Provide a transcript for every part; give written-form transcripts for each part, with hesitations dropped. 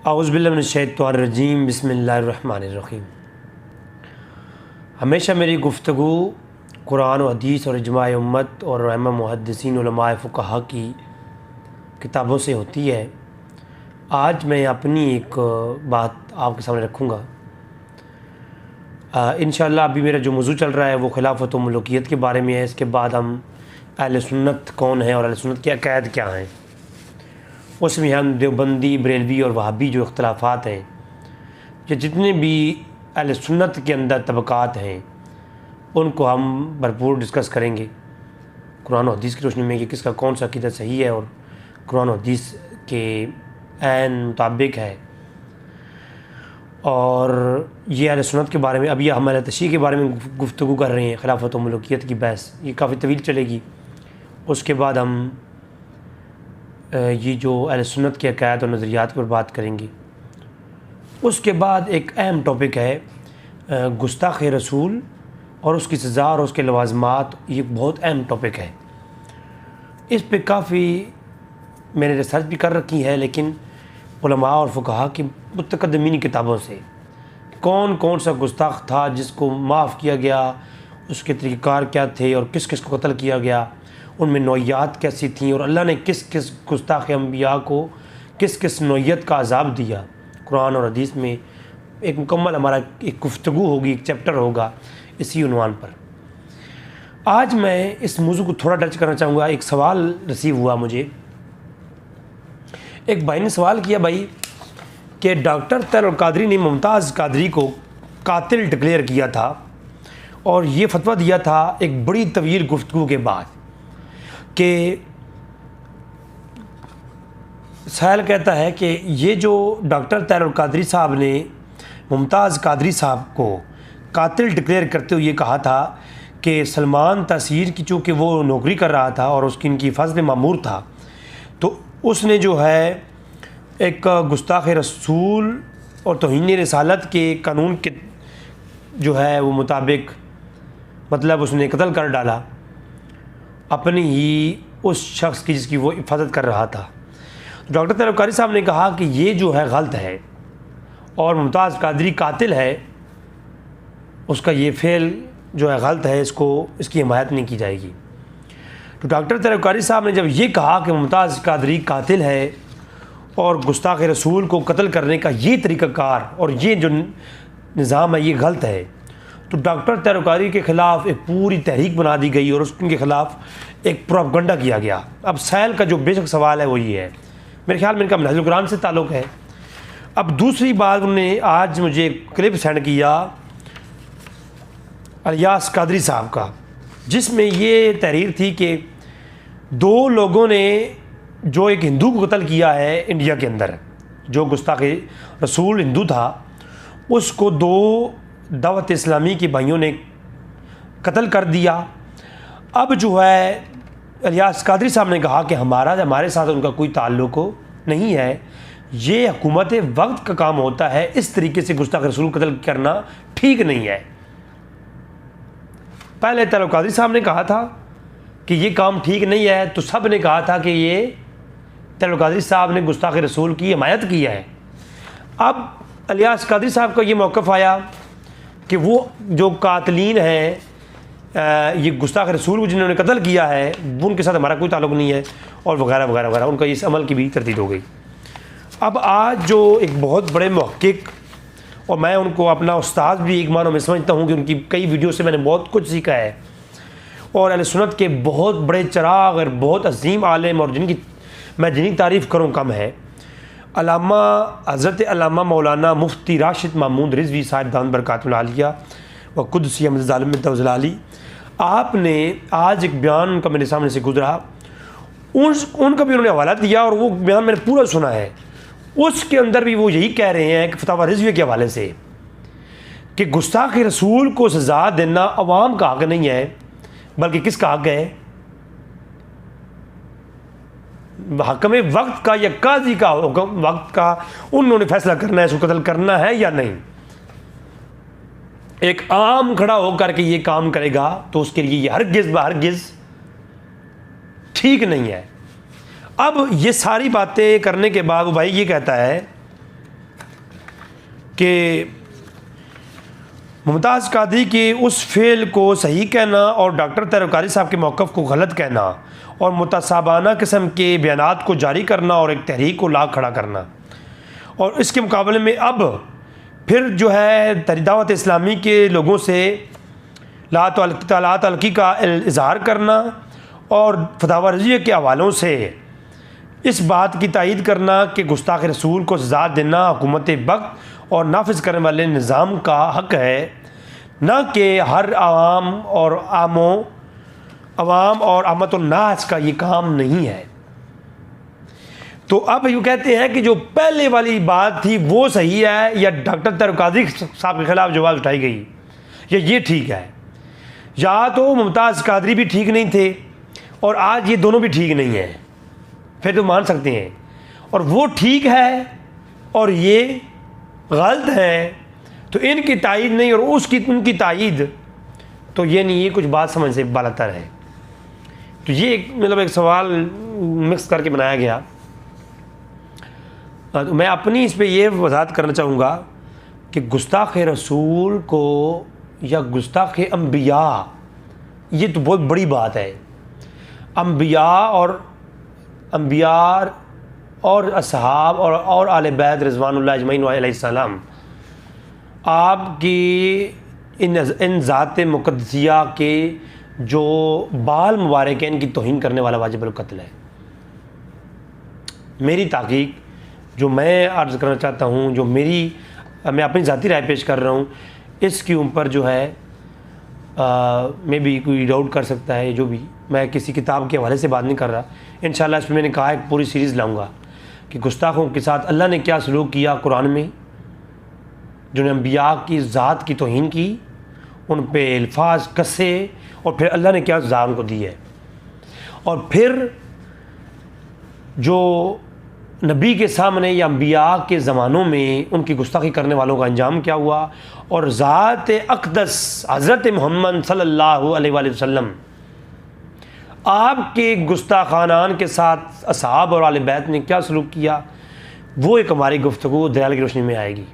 औज़ुबिल्लाहि मिनश्शैतानिर्रजीम बिस्मिल्लाहिर्रहमानिर्रहीम। हमेशा मेरी गुफ्तगू कुरान व हदीस और इजमाए उम्मत और रहमा मुहद्दिसीन उलमाए फ़ुक़हा की किताबों से होती है। आज मैं अपनी एक बात आपके सामने रखूँगा। इंशाअल्लाह अभी मेरा जो मौज़ू चल रहा है वो खिलाफ़त व मुल्कियत के बारे में है। इसके बाद हम अहले सुन्नत कौन है और अहले सुन्नत के अक़ायद क्या हैं, उसमें हम देवबंदी, बरेलवी और वहाबी जो इख्तलाफ़ात हैं, जो जितने भी अहले सुन्नत के अंदर तबक़ात हैं, उनको हम भरपूर डिस्कस करेंगे कुरान और हदीस की रोशनी में कि किसका कौन सा अक़ीदा सही है और कुरान और हदीस के ऐन मुताबिक है। और ये अहले सुन्नत के बारे में अभी हम अहले तशय्युअ के बारे में गुफ्तगू कर रहे हैं। खिलाफत व मुल्कियत की बहस ये काफ़ी तवील चलेगी। उसके बाद हम ये जो अहले सुन्नत के अक़ायद और नज़रियात पर बात करेंगे। उसके बाद एक अहम टॉपिक है गुस्ताख़ रसूल और उसकी सज़ा और उसके लवाज़मात। ये बहुत अहम टॉपिक है। इस पे काफ़ी मैंने रिसर्च भी कर रखी है, लेकिन उलमा और फ़ुक़हा की मुतक़द्दिमीन किताबों से कौन कौन सा गुस्ताख़ था जिसको माफ़ किया गया, उसके तरीक़ाकार क्या थे और किस किस को कत्ल किया गया, उनमें नौइयात कैसी थी और अल्लाह ने किस किस गुस्ताख़ अम्बिया को किस किस नौइयत का अज़ाब दिया। कुरान और हदीस में एक मुकम्मल हमारा एक गुफ्तगू होगी, एक चैप्टर होगा इसी उन्वान पर। आज मैं इस मौज़ू को थोड़ा टच करना चाहूँगा। एक सवाल रिसीव हुआ मुझे, एक भाई ने सवाल किया भाई कि डॉक्टर तैयब कादरी ने मुमताज़ कादरी को कातिल डिक्लेयर किया था और ये फतवा दिया था एक बड़ी तवील गुफ्तगू के बाद कि साहिल कहता है कि ये जो डॉक्टर तैयब कादरी साहब ने मुमताज़ कादरी साहब को कातिल डिक्लेयर करते हुए कहा था कि सलमान तासीर की, चूँकि वो नौकरी कर रहा था और उसकी इनकी हिफाज़त में मामूर था, तो उसने जो है एक गुस्ताख़ रसूल और तौहीन रिसालत के कानून के जो है वो मुताबिक मतलब उसने कत्ल कर डाला अपनी ही उस शख्स की जिसकी वो हिफाजत कर रहा था। डॉक्टर तैयब कादरी साहब ने कहा कि ये जो है गलत है और मुमताज़ कादरी कातिल है, उसका ये फ़ेल जो है गलत है, इसकी हिमायत नहीं की जाएगी। तो डॉक्टर तैयब कादरी साहब ने जब ये कहा कि मुमताज़ कादरी कातिल है और गुस्ताख़ रसूल को कत्ल करने का ये तरीक़ाकार और ये जो निज़ाम है ये गलत है, तो डॉक्टर तैयब कादरी के ख़िलाफ़ एक पूरी तहरीक बना दी गई और उसके ख़िलाफ़ एक प्रोपगंडा किया गया। अब सैल का जो बेशक सवाल है वो ये है, मेरे ख़्याल में इनका मनहजुल कुरान से ताल्लुक़ है। अब दूसरी बात, उन्होंने आज मुझे क्लिप सेंड किया इलियास कादरी साहब का, जिसमें ये तहरीर थी कि दो लोगों ने जो एक हिंदू को कत्ल किया है इंडिया के अंदर, जो गुस्ताख़ रसूल हिंदू था, उसको दो दावत इस्लामी के भाइयों ने कत्ल कर दिया। अब जो है इलियास कादरी साहब ने कहा कि हमारे साथ उनका कोई ताल्लुक़ नहीं है, ये हुकूमत वक्त का काम होता है, इस तरीके से गुस्ताख़ रसूल कत्ल करना ठीक नहीं है। पहले तैयब कादरी साहब ने कहा था कि ये काम ठीक नहीं है, तो सब ने कहा था कि ये तैयब कादरी साहब ने गुस्ताख़ रसूल की हिमायत की है। अब इलियास कादरी साहब का ये मौक़िफ़ आया कि वो जो कातिलीन हैं, ये गुस्ताख़ रसूल को जिन्होंने कत्ल किया है, वो उनके साथ हमारा कोई ताल्लुक़ नहीं है और वगैरह वगैरह वगैरह, उनका इस अमल की भी तरदीद हो गई। अब आज जो एक बहुत बड़े मुहक्किक, और मैं उनको अपना उस्ताद भी एक मानो में समझता हूँ कि उनकी कई वीडियो से मैंने बहुत कुछ सीखा है, और अहले सुन्नत के बहुत बड़े चिराग और बहुत अजीम आलिम और जिनकी तारीफ़ करूँ कम है, अल्लामा हज़रत अल्लामा मौलाना मुफ्ती राशिद महमूद रिज़वी साहिब दामत बरकातुहु आलिया व क़ुद्सी अहमद ज़ालिम तवज़लाली, आपने आज एक बयान उनका मेरे सामने से गुजरा, उनका भी उन्होंने हवाला दिया और वो बयान मैंने पूरा सुना है। उसके अंदर भी वो यही कह रहे हैं कि फतवा रिज़वी के हवाले से कि गुस्ताख़ रसूल को सज़ा देना अवाम का हक़ नहीं है, बल्कि किसका हक़ है? हकम वक्त का या काजी का वक्त का। उन्होंने फैसला करना है इसको कत्ल करना है या नहीं। एक आम खड़ा होकर के ये काम करेगा तो उसके लिए ये हरगिज़ ठीक नहीं है। अब ये सारी बातें करने के बाद भाई ये कहता है कि मुमताज़ कादरी के उस फेल को सही कहना और डॉक्टर तैयब क़ादरी साहब के मौक़िफ़ को गलत कहना और मुतसाबाना किस्म के बयानात को जारी करना और एक तहरीक को ला खड़ा करना, और इसके मुकाबले में अब फिर जो है दावत इस्लामी के लोगों से ला तलकी का इज़हार करना और फतावा रज़िया के हवालों से इस बात की तायीद करना कि गुस्ताख रसूल को सज़ा देना हुकूमत वक्त और नाफिज करने वाले निज़ाम का हक़ है, न कि हर आवाम और आमतुन्नास का ये काम नहीं है। तो अब यूँ कहते हैं कि जो पहले वाली बात थी वो सही है, या डॉक्टर तैयब क़ादरी साहब के ख़िलाफ़ जो आवाज़ उठाई गई या ये ठीक है, या तो मुमताज़ कादरी भी ठीक नहीं थे और आज ये दोनों भी ठीक नहीं हैं, फिर तो मान सकते हैं। और वो ठीक है और ये गलत है, तो इनकी तायीद नहीं और उनकी तायीद, तो ये नहीं, ये कुछ बात समझ से बालातर है। तो ये एक सवाल मिक्स करके बनाया गया। तो मैं अपनी इस पे ये वजाहत करना चाहूँगा कि गुस्ताख रसूल को या गुस्ताख अम्बिया, ये तो बहुत बड़ी बात है। अम्बिया और असहाब और आले बैत रिज़वानुल्लाह अजमईन अलैहिस्सलाम, आपकी इन ज़ात मुक़द्दसिया के जो बाल मुबारक हैं, इनकी तौहीन करने वाला वाजिबुल कत्ल है। मेरी ताक़ीक़ जो मैं अर्ज़ करना चाहता हूँ, जो मैं अपनी ज़ाती राय पेश कर रहा हूँ, इसके ऊपर जो है मैं भी कोई डाउट कर सकता है, जो भी, मैं किसी किताब के हवाले से बात नहीं कर रहा। इंशाअल्लाह इसमें मैंने कहा एक पूरी सीरीज़ लाऊंगा कि गुस्ताखों के साथ अल्लाह ने क्या सलूक किया कुरान में, जिन्होंने अम्बिया की ज़ात की तौहीन की, उन पे अल्फाज कसे, और फिर अल्लाह ने क्या सज़ा उनको दी है। और फिर जो नबी के सामने या अम्बिया के ज़मानों में उनकी गुस्ताखी करने वालों का अंजाम क्या हुआ, और ज़ात अक़दस हज़रत मोहम्मद सल्लल्लाहु अलैहि वसल्लम आपके गुस्ताखानान के साथ असहाब और आले बैत ने क्या सलूक किया, वो एक हमारी गुफ्तगू दयाल की रोशनी में आएगी।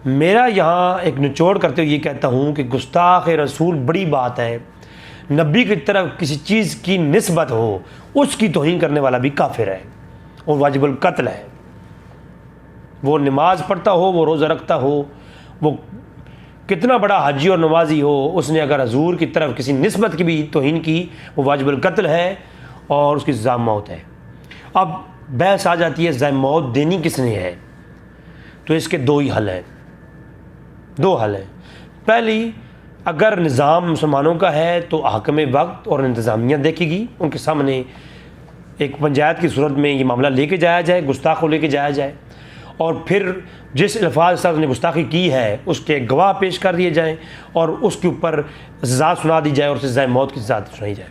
मेरा यहाँ एक निचोड़ करते हुए ये कहता हूँ कि गुस्ताख रसूल बड़ी बात है। नबी की तरफ किसी चीज़ की निस्बत हो, उसकी तौहीन करने वाला भी काफिर है और वाजिबुल कत्ल है। वो नमाज पढ़ता हो, वो रोज़ा रखता हो, वो कितना बड़ा हाजी और नमाजी हो, उसने अगर हजूर की तरफ किसी निस्बत की भी तौहीन की, वो वाजिबुल कत्ल है और उसकी सज़ा मौत है। अब बहस आ जाती है सज़ा मौत देनी किसने है, तो इसके दो हल हैं। पहली, अगर निज़ाम मुसलमानों का है तो हाकिम वक्त और इंतज़ामिया देखेगी, उनके सामने एक पंचायत की सूरत में ये मामला लेके जाया जाए, गुस्ताख को लेके जाया जाए, और फिर जिस अल्फाज से उसने गुस्ताखी की है उसके गवाह पेश कर दिए जाएं और उसके ऊपर सज़ा सुना दी जाए और सज़ा मौत की सज़ा सुनाई जाए।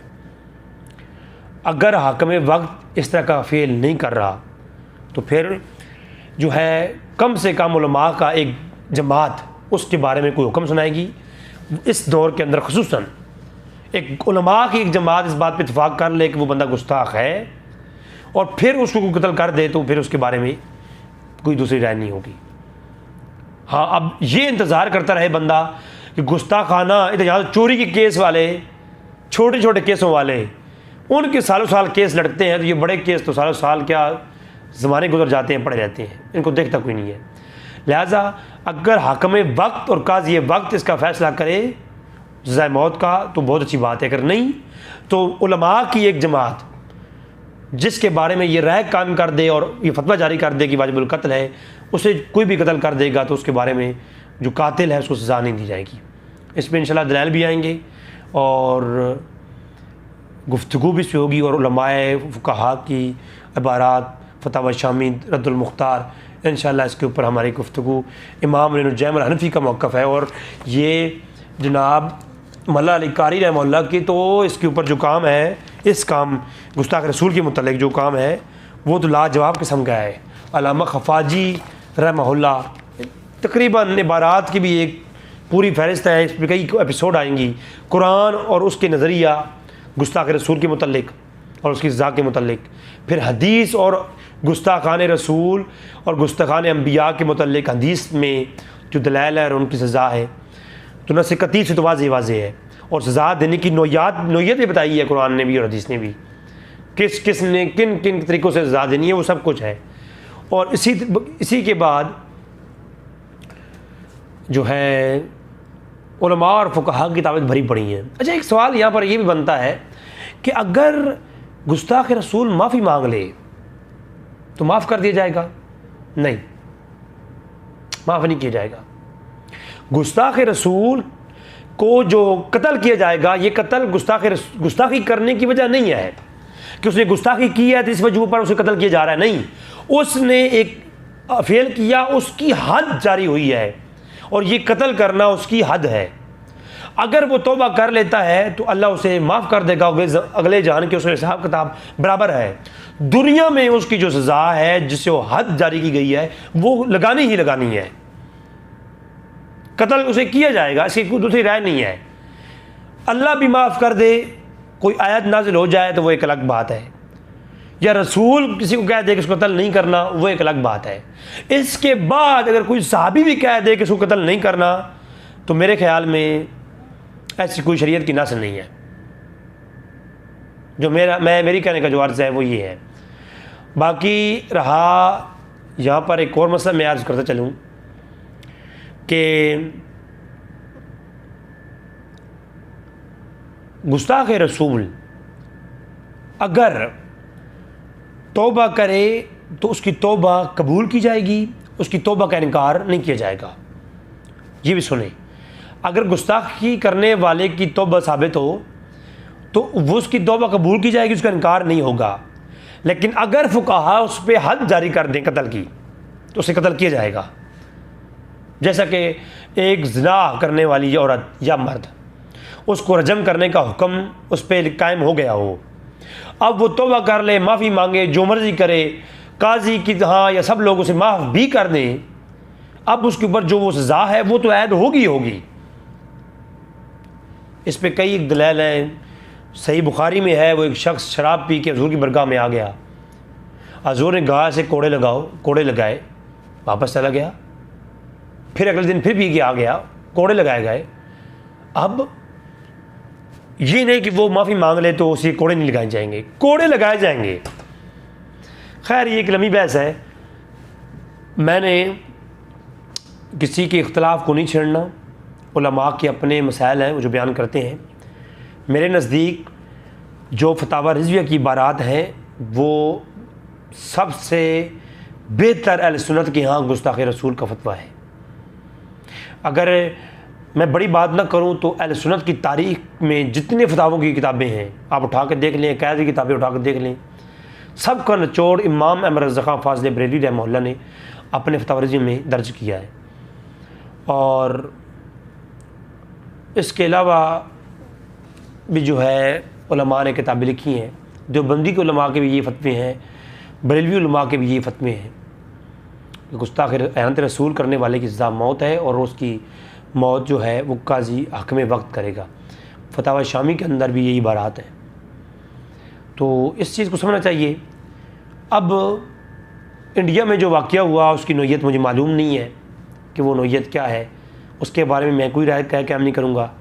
अगर हाकिम वक्त इस तरह का फ़ेल नहीं कर रहा, तो फिर जो है कम से कम उलमा का एक जमात उसके बारे में कोई हुक्म सुनाएगी। इस दौर के अंदर खुसूसन एक उलमा की एक जमात इस बात पर इत्तफाक़ कर ले कि वो बंदा गुस्ताख है, और फिर उसको कोई कत्ल कर दे, तो फिर उसके बारे में कोई दूसरी राय नहीं होगी। हाँ, अब ये इंतज़ार करता रहे बंदा कि गुस्ताखाना, यहाँ चोरी के केस वाले, छोटे छोटे केसों वाले, उनके सालों साल केस लड़ते हैं, तो ये बड़े केस तो सालों साल क्या ज़माने गुजर जाते हैं, पड़े रहते हैं, इनको देखता कोई नहीं है। लिहाजा अगर हाकिम वक्त और काज़ी वक्त इसका फ़ैसला करे सज़ा मौत का, तो बहुत अच्छी बात है। अगर नहीं, तो उलमा की एक जमात जिसके बारे में ये राय कायम कर दे और ये फतवा जारी कर दे कि वाजिबुल कत्ल है, उसे कोई भी कत्ल कर देगा तो उसके बारे में जो कातिल है उसको सज़ा नहीं दी जाएगी। इस पर इंशाल्लाह दलाइल भी आएंगे और गुफ्तगू भी इस पर होगी, और उलमाए फुक़हा की इबारात, फतवा शामी, रद्दुल मुख्तार, इंशाल्लाह इसके ऊपर हमारी गुफ्तगू इमाम नुजैम हनफी का मौक़िफ़ है। और ये जनाब मल्ला अली कारी रहमतुल्लाह की, तो इसके ऊपर जो काम है, इस काम गुस्ताख रसूल के मुतल्लिक़ जो काम है, वो तो लाजवाब किस्म का है। अल्लामा खफाजी रहमतुल्लाह, तकरीबन इबारात की भी एक पूरी फहरिस्त है, इस पर कई एपिसोड आएंगी। कुरान और उसके नज़रिया गुस्ताख रसूल के मुतल्लिक़ और उसकी सज़ा के मुतल्लिक़, फिर हदीस और गुस्ताखान रसूल और गुस्ताखान अम्बिया के मुतल्लिक़ हदीस में जो दलाइल है और उनकी सज़ा है, तो न सिकती से तो वाज़े है, और सज़ा देने की नोयत भी बताई है कुरान ने भी और हदीस ने भी, किस ने किन किन तरीक़ों से सज़ा देनी है, वो सब कुछ है। और इसी के बाद जो है उलमा और फुक़हा की किताबें भरी पड़ी हैं। अच्छा, एक सवाल यहाँ पर ये भी बनता है कि अगर गुस्ताख रसूल माफ़ी मांग ले तो माफ़ कर दिया जाएगा? नहीं, माफ़ नहीं किया जाएगा। गुस्ताख रसूल को जो कत्ल किया जाएगा, ये कत्ल गुस्ताखी करने की वजह नहीं है कि उसने गुस्ताखी की है तो इस वजह पर उसे कत्ल किया जा रहा है। नहीं, उसने एक फेल किया, उसकी हद जारी हुई है और ये कत्ल करना उसकी हद है। अगर वो तौबा कर लेता है तो अल्लाह उसे माफ़ कर देगा, अगले जहान के उसके हिसाब किताब बराबर है। दुनिया में उसकी जो सज़ा है, जिससे वो हद जारी की गई है, वो लगानी ही लगानी है। कत्ल उसे किया जाएगा, इसकी कोई दूसरी राय नहीं है। अल्लाह भी माफ़ कर दे, कोई आयत नाजिल हो जाए तो वो एक अलग बात है, या रसूल किसी को कह दे कि इसको कत्ल नहीं करना, वो एक अलग बात है। इसके बाद अगर कोई सहाबी भी कह दे कि इसको कत्ल नहीं करना, तो मेरे ख्याल में ऐसी कोई शरीयत की नस्ल नहीं है। जो मेरी कहने का जो अर्ज़ है वो ये है। बाकी रहा यहाँ पर एक और मसला मैं अर्ज़ करता चलूँ कि गुस्ताख रसूल अगर तौबा करे तो उसकी तौबा कबूल की जाएगी, उसकी तौबा का इनकार नहीं किया जाएगा। ये भी सुने, अगर गुस्ताखी करने वाले की तौबा साबित हो तो वो उसकी तौबा कबूल की जाएगी, उसका इनकार नहीं होगा। लेकिन अगर फुक़हा उस पर हद जारी कर दें कत्ल की, तो उसे कत्ल किया जाएगा। जैसा कि एक ज़िना करने वाली औरत या मर्द, उसको रजम करने का हुक्म उस पर कायम हो गया हो, अब वो तौबा कर ले, माफ़ी मांगे, जो मर्ज़ी करे, काजी की हाँ या सब लोग उसे माफ़ भी कर दें, अब उसके ऊपर जो वो सज़ा है वो तो ऐद होगी। इस पर कई दलाइल हैं। सही बुखारी में है, वो एक शख्स शराब पी के हजूर की बरगाह में आ गया, हजूर ने कहा से कोड़े लगाए, वापस चला गया। फिर अगले दिन फिर पी के आ गया, कोड़े लगाए गए। अब ये नहीं कि वो माफ़ी मांग ले तो उसे कोड़े नहीं लगाए जाएंगे, कोड़े लगाए जाएंगे। खैर, ये एक लंबी बहस है। मैंने किसी के इख्तलाफ को नहीं छेड़ना, उलमा के अपने मसाइल हैं वो जो बयान करते हैं। मेरे नज़दीक जो फतावा रिज़विया की इबारात हैं वो सबसे बेहतर अहले सुन्नत के यहाँ गुस्ताख़ रसूल का फतवा है। अगर मैं बड़ी बात ना करूं तो अहले सुन्नत की तारीख़ में जितने फतावों की किताबें हैं आप उठा कर देख लें, कैद की किताबें उठा कर देख लें, सब का निचोड़ इमाम अहमद रज़ा ख़ान फ़ाज़िल बरेलवी रहमतुल्लाह ने अपने फतावा रिज़विया में दर्ज किया है। और इसके अलावा भी जो है उलमा ने किताबें लिखी हैं, देवबंदी के उलमा के भी ये फतवे हैं, बरेलवी उलमा के भी ये फतवे हैं कि गुस्ताख़ एहनत रसूल करने वाले की सज़ा मौत है और उसकी मौत जो है वो काजी हक़ वक्त करेगा। फतावा शामी के अंदर भी यही इबारात है। तो इस चीज़ को समझना चाहिए। अब इंडिया में जो वाक़या हुआ उसकी नोयत मुझे मालूम नहीं है कि वो नोयत क्या है, उसके बारे में मैं कोई राय कह के नहीं करूँगा।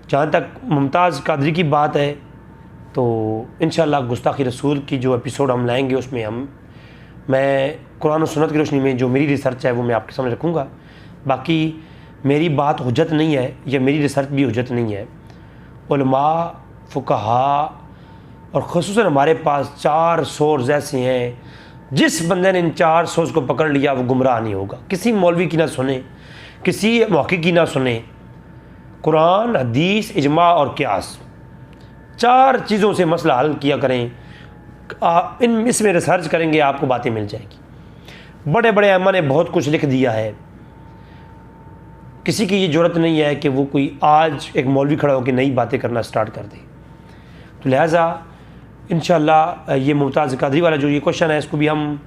जहाँ तक मुमताज़ कादरी की बात है तो इंशाअल्लाह गुस्ताखी रसूल की जो एपिसोड हम लाएंगे उसमें मैं कुरान और सुन्नत की रोशनी में जो मेरी रिसर्च है वो मैं आपके सामने रखूँगा। बाकी मेरी बात हुज्जत नहीं है या मेरी रिसर्च भी हुज्जत नहीं है। उलमा, फुक़हा और ख़ुसूसन हमारे पास 4 सोर्स ऐसे हैं, जिस बंदे ने इन 4 सोर्स को पकड़ लिया वो गुमराह नहीं होगा। किसी मौलवी की ना सुने, किसी मुहक़्क़िक़ की ना सुने, कुरान, हदीस, इजमा और क़ियास, 4 चीज़ों से मसला हल किया करें। इसमें रिसर्च करेंगे आपको बातें मिल जाएगी। बड़े बड़े अइम्मा ने बहुत कुछ लिख दिया है, किसी की ये ज़रूरत नहीं है कि वो कोई आज एक मौलवी खड़ा होकर नई बातें करना स्टार्ट कर दे। तो लिहाजा इंशाअल्लाह ये मुमताज़ कादरी वाला जो ये क्वेश्चन है इसको भी हम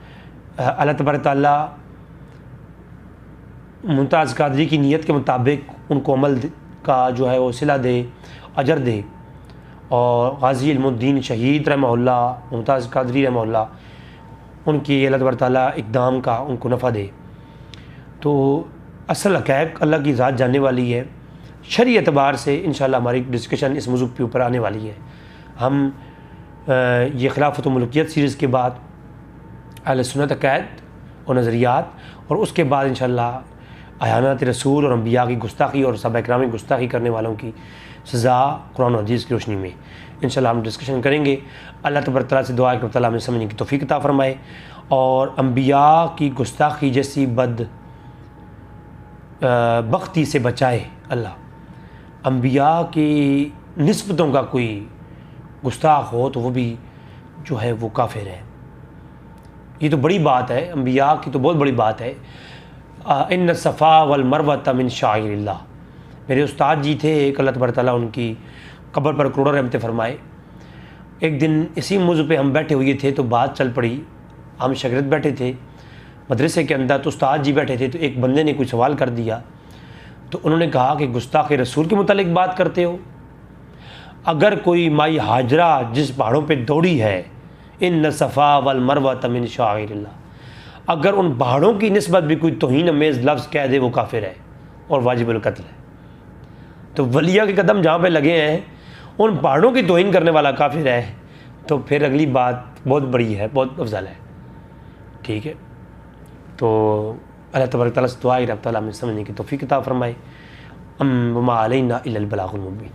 अल्लाह तबारक तआला मुमताज़ कादरी की नीयत के मुताबिक उनको अमल का जो है वो सिला दे, अजर दे। और गाज़ी इल्मुद्दीन शहीद रहमहुल्लाह, मुमताज़ कादरी रहमहुल्लाह, उनकी अल्लाह तबारक ताला इक़दाम का उनको नफ़ा दे। तो असल हक़ाइक़ अल्लाह की ज़ात जानने वाली है। शरई एतबार से इंशाअल्लाह हमारी डिस्कशन इस मौजू के ऊपर आने वाली है। हम ये खिलाफत व मुल्कियत सीरीज़ के बाद अहले सुन्नत अक़ाइद और नज़रियात, और उसके बाद इंशाअल्लाह अयानात रसूल और अंबिया की गुस्ताखी और सहाबा किराम की गुस्ताखी करने वालों की सज़ा कुरान और हदीस की रोशनी में इंशाअल्लाह हम डिस्कशन करेंगे। अल्लाह तबारक तआला से दुआ है कि ताला हमें समझने की तौफ़ीक़ अता फ़रमाए और अंबिया की गुस्ताखी जैसी बख्ती से बचाए। अल्लाह अंबिया की निस्बतों का कोई गुस्ताख हो तो वो भी जो है वो काफिर है। ये तो बड़ी बात है, अंबिया की तो बहुत बड़ी बात है। इन्न सफ़ा वल मरवत मिन शाइरिल्लाह। मेरे उस्ताद जी थे एक, अल्लाह तबारक तआला उनकी कब्र पर करोड़ों रहमतें फ़रमाए। एक दिन इसी मौजू पे हम बैठे हुए थे तो बात चल पड़ी। हम शागिर्द बैठे थे मदरसे के अंदर, तो उस्ताद जी बैठे थे, तो एक बंदे ने कोई सवाल कर दिया। तो उन्होंने कहा कि गुस्ताख़ रसूल के मुतालिक बात करते हो। अगर कोई माई हाजरा जिस पहाड़ों पे दौड़ी है, इन सफ़ा वल मरवत मिन शाइरिल्लाह, अगर उन पहाड़ों की निस्बत भी कोई तौहीन अमेज़ लफ्ज़ कह दे वो काफिर है और वाजिबुल कत्ल है। तो वलिया के कदम जहाँ पे लगे हैं उन पहाड़ों की तौहीन करने वाला काफिर है, तो फिर अगली बात बहुत बड़ी है, बहुत अफजल है। ठीक है, तो अल्लाह तबारक तआला से दुआ है रब तआला हमें समझने की तौफ़ीक़ अता फ़रमाए। वमा अलैना इल्लल बलागुल मुबीन।